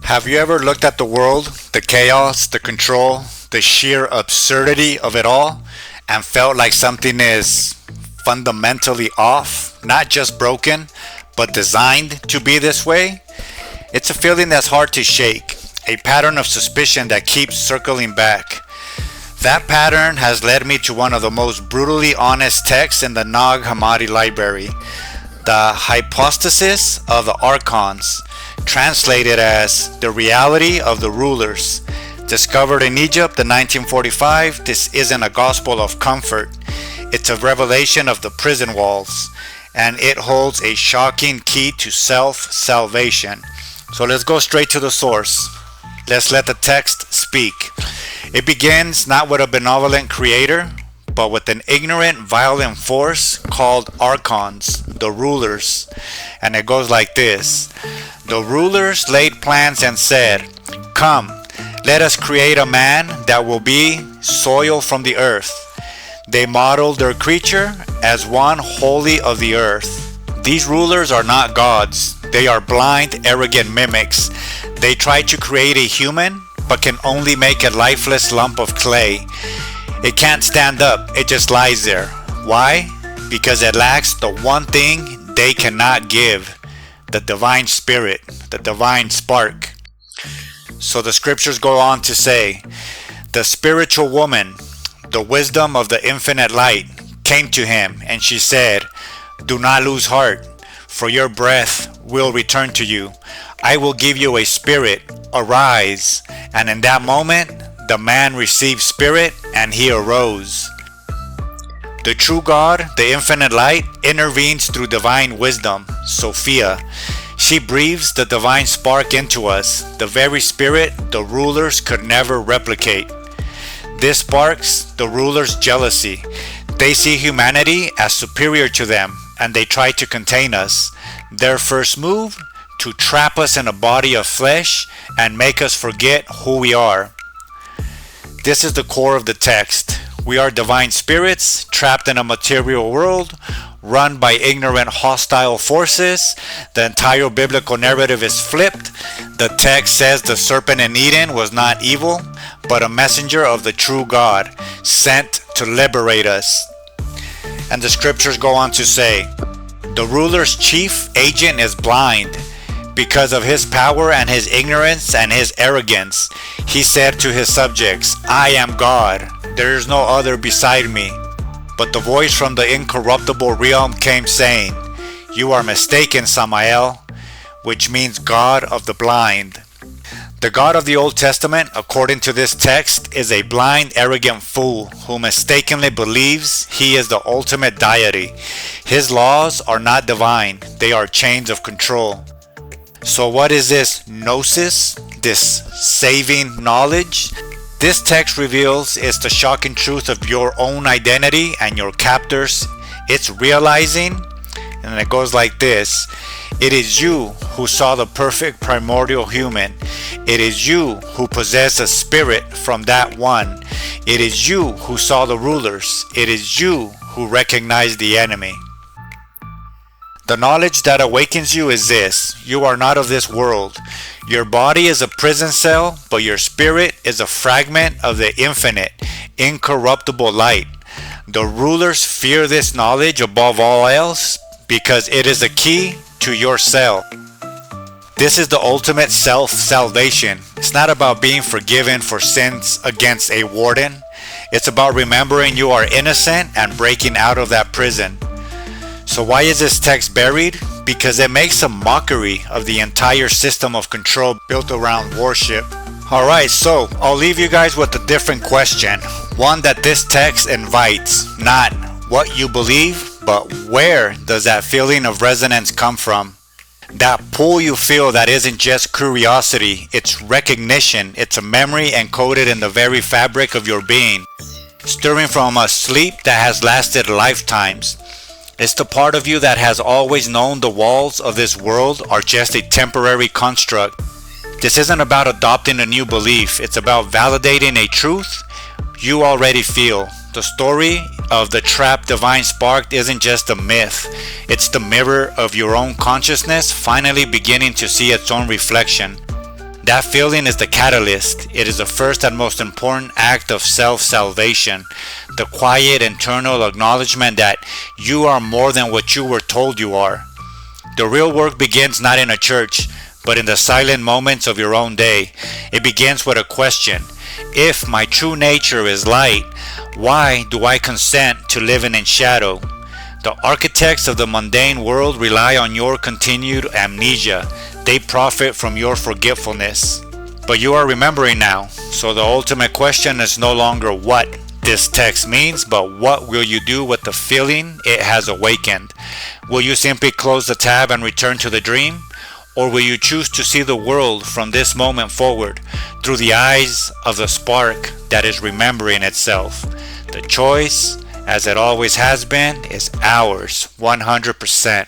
Have you ever looked at the world, the chaos, the control, the sheer absurdity of it all, and felt like something is fundamentally off, not just broken, but designed to be this way? It's a feeling that's hard to shake, a pattern of suspicion that keeps circling back. That pattern has led me to one of the most brutally honest texts in the Nag Hammadi library, the Hypostasis of the Archons, translated as the reality of the rulers. Discovered in Egypt in 1945, this isn't a gospel of comfort. It's a revelation of the prison walls, and it holds a shocking key to self-salvation. So let's go straight to the source. Let's let the text speak. It begins not with a benevolent creator, but with an ignorant, violent force called Archons, the rulers. And it goes like this. The rulers laid plans and said, "Come, let us create a man that will be soil from the earth." They modeled their creature as one wholly of the earth. These rulers are not gods. They are blind, arrogant mimics. They try to create a human, but can only make a lifeless lump of clay. It can't stand up, it just lies there. Why? Because it lacks the one thing they cannot give, the divine spirit, the divine spark. So the scriptures go on to say, the spiritual woman, the wisdom of the infinite light, came to him, and she said, "Do not lose heart, for your breath will return to you. I will give you a spirit. Arise." And in that moment, the man received spirit, and he arose. The true God, the infinite light, intervenes through divine wisdom, Sophia. She breathes the divine spark into us, the very spirit the rulers could never replicate. This sparks the rulers' jealousy. They see humanity as superior to them, and they try to contain us. Their first move? To trap us in a body of flesh and make us forget who we are. This is the core of the text. We are divine spirits trapped in a material world, run by ignorant, hostile forces. The entire biblical narrative is flipped. The text says the serpent in Eden was not evil, but a messenger of the true God, sent to liberate us. And the scriptures go on to say, the ruler's chief agent is blind. Because of his power and his ignorance and his arrogance, he said to his subjects, "I am God. There is no other beside me." But the voice from the incorruptible realm came saying, "You are mistaken, Samael," which means God of the blind. The God of the Old Testament, according to this text, is a blind, arrogant fool who mistakenly believes he is the ultimate deity. His laws are not divine. They are chains of control. So what is this Gnosis, this saving knowledge? This text reveals it's the shocking truth of your own identity and your captors. It's realizing, and it goes like this. It is you who saw the perfect primordial human. It is you who possess a spirit from that one. It is you who saw the rulers. It is you who recognized the enemy. The knowledge that awakens you is this: you are not of this world. Your body is a prison cell, but your spirit is a fragment of the infinite, incorruptible light. The rulers fear this knowledge above all else because it is a key to your cell. This is the ultimate self-salvation. It's not about being forgiven for sins against a warden. It's about remembering you are innocent and breaking out of that prison. So why is this text buried? Because it makes a mockery of the entire system of control built around worship. Alright, so I'll leave you guys with a different question. One that this text invites, not what you believe, but where does that feeling of resonance come from? That pull you feel that isn't just curiosity, it's recognition, it's a memory encoded in the very fabric of your being, stirring from a sleep that has lasted lifetimes. It's the part of you that has always known the walls of this world are just a temporary construct. This isn't about adopting a new belief, it's about validating a truth you already feel. The story of the trapped divine spark isn't just a myth, it's the mirror of your own consciousness finally beginning to see its own reflection. That feeling is the catalyst. It is the first and most important act of self-salvation. The quiet internal acknowledgement that you are more than what you were told you are. The real work begins not in a church, but in the silent moments of your own day. It begins with a question. If my true nature is light, why do I consent to living in shadow? The architects of the mundane world rely on your continued amnesia. They profit from your forgetfulness. But you are remembering now, so the ultimate question is no longer what this text means, but what will you do with the feeling it has awakened? Will you simply close the tab and return to the dream? Or will you choose to see the world from this moment forward through the eyes of the spark that is remembering itself? The choice, as it always has been, is ours 100%.